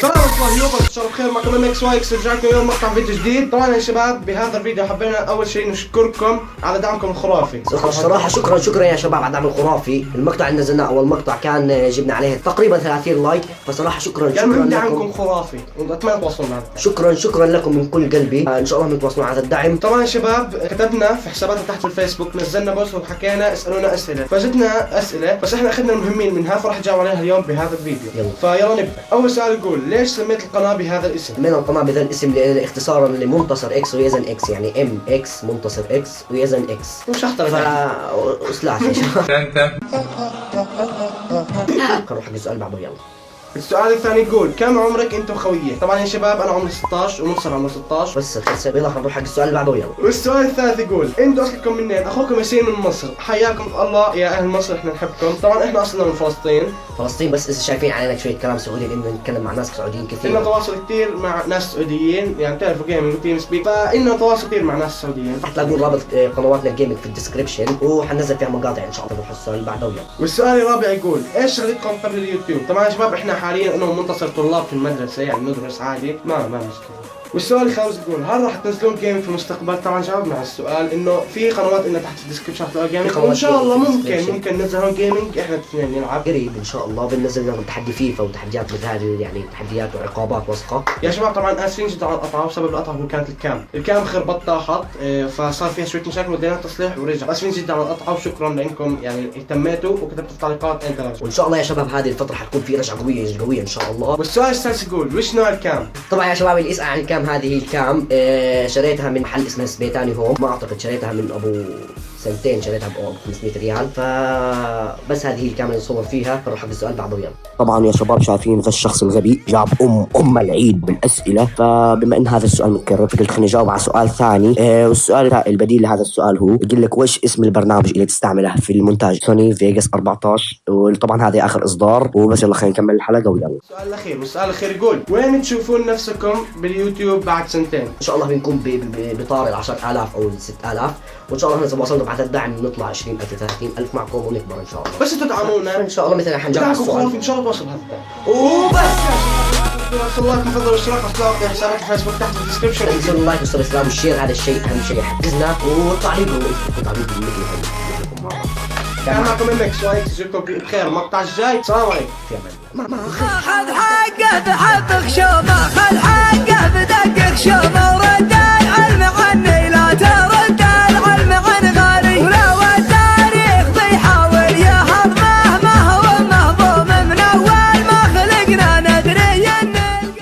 السلام عليكم يوبا، ان شاء الله بخير. معكم MX وايكس، رجعنا اليوم مقطع فيديو جديد. طبعا يا شباب بهذا الفيديو حبينا اول شيء نشكركم على دعمكم الخرافي. صراحة شكرا يا شباب على الدعم الخرافي. المقطع اللي نزلناه اول مقطع كان جبنا عليه تقريبا 30 لايك، فصراحة شكرا يعني دعمكم لكم. خرافي واتمنى تواصلوا معنا. شكرا لكم من كل قلبي. ان شاء الله نتواصلوا على هذا الدعم. طبعا يا شباب كتبنا في حساباتنا تحت في الفيسبوك، نزلنا بوست وحكينا اسالونا اسئله، فجتنا اسئله بس احنا اخذنا المهمين منها فراح نجاوب عليها اليوم بهذا الفيديو. فيلا نبدا. اول سؤال يقول ليش سميت القناه بهذا الاسم؟ سمينا القناة بهذا الاسم اختصارا لمنتصر اكس ويزن اكس، يعني ام اكس منتصر اكس ويزن اكس. مش اخترت اسلاح يا شباب. نروح حق السؤال بعده. يلا السؤال الثاني يقول كم عمرك انت وخويه؟ طبعا يا شباب انا عمري 16 ومنصر عمره 16 بس خلص. يلا نروح حق السؤال اللي بعده. يلا والسؤال الثالث يقول انتوا اصلكم منين؟ اخوكم ياسين من مصر. حياكم الله يا اهل مصر، احنا نحبكم. طبعا احنا اصلنا من فلسطين، بس اذا شايفين علينا شويه كلام سعودي لانه نتكلم مع ناس سعوديين كثير. لنا تواصل كثير مع ناس سعوديين، يعني بتعرفوا جيمنج وتيم سبيك، فإلنا تواصل كثير مع ناس سعوديين. رح تلاقون رابط قنواتنا الجيمنج في الديسكربشن وحننزل فيها مقاطع ان شاء الله. نروح السؤال اللي بعده. يلا والسؤال الرابع يقول ايش شغلتكم قبل اليوتيوب؟ طبعا يا شباب احنا حاليا انا ومنتصر طلاب في المدرسه، يعني ندرس عادي، ما مشكله. والسؤال الخامس يقول هل راح تنزلون جيمنج في المستقبل؟ طبعا جاوبنا على السؤال انه في قنوات لنا تحت الديسكربشن رح تلاقوا جيمنج، وان شاء الله ممكن ننزل جيمنج احنا الاثنين نلعب قريب ان شاء الله. بننزل لهم تحدي فيفا وتحديات مثل هذه، يعني تحديات وعقابات وثقه. يا شباب طبعا اسفين جدا على القطعه، وسبب القطعه كانت الكام خربط طاحت، فصار فيها شويه مشاكل ودينا تصليح ورجع. اسفين جدا على القطعه وشكرا لانكم يعني اهتميتوا وكتبتوا في التعليقات انت لازم. وان شاء الله يا شباب هذه الفتره حتكون في رجعه قويه ان شاء الله. والسؤال السادس يقول وش نوع الكام؟ طبعا يا شباب اللي يسأل عن الكام، هذه الكام شريتها من محل اسمه سبيتاني هوم. ما اعتقد شريتها من ابو سنتين، شريتها ب 500 ريال. فبس هذه هي الكاميرا اللي نصور فيها. نروح حق السؤال بعده. يلا طبعا يا شباب شايفين ذا الشخص الغبي جاب العيد بالاسئله، فبما ان هذا السؤال متكرر فقلت خليني اجاوب على سؤال ثاني. والسؤال البديل لهذا السؤال هو يقول لك وش اسم البرنامج اللي تستعمله في المونتاج؟ سوني فيغاس 14. وطبعا هذا اخر اصدار. وبس يلا خلينا نكمل الحلقه. ويلا السؤال الاخير. والسؤال الاخير يقول وين تشوفون نفسكم باليوتيوب بعد سنتين؟ ان شاء الله بنكون بطار 10,000 او 6,000، وان شاء الله اذا وصلنا بعد الدعم نطلع 20,000 30,000 معكم ونكبر ان شاء الله. بس انتوا تدعمونا ان شاء الله. مثلا حنجاوب على السؤال ان شاء الله توصل هذا وبس. وصل لايك وفضل واشتراك في حسابات الفيسبوك تحت في الديسكربشن. انزلوا اللايك والسبسكرايب والشير، هذا الشيء اهم شيء يحفزنا. والتعليق كان معكم MX وايكس، اشوفكم بخير المقطع الجاي. السلام عليكم. في امان الله.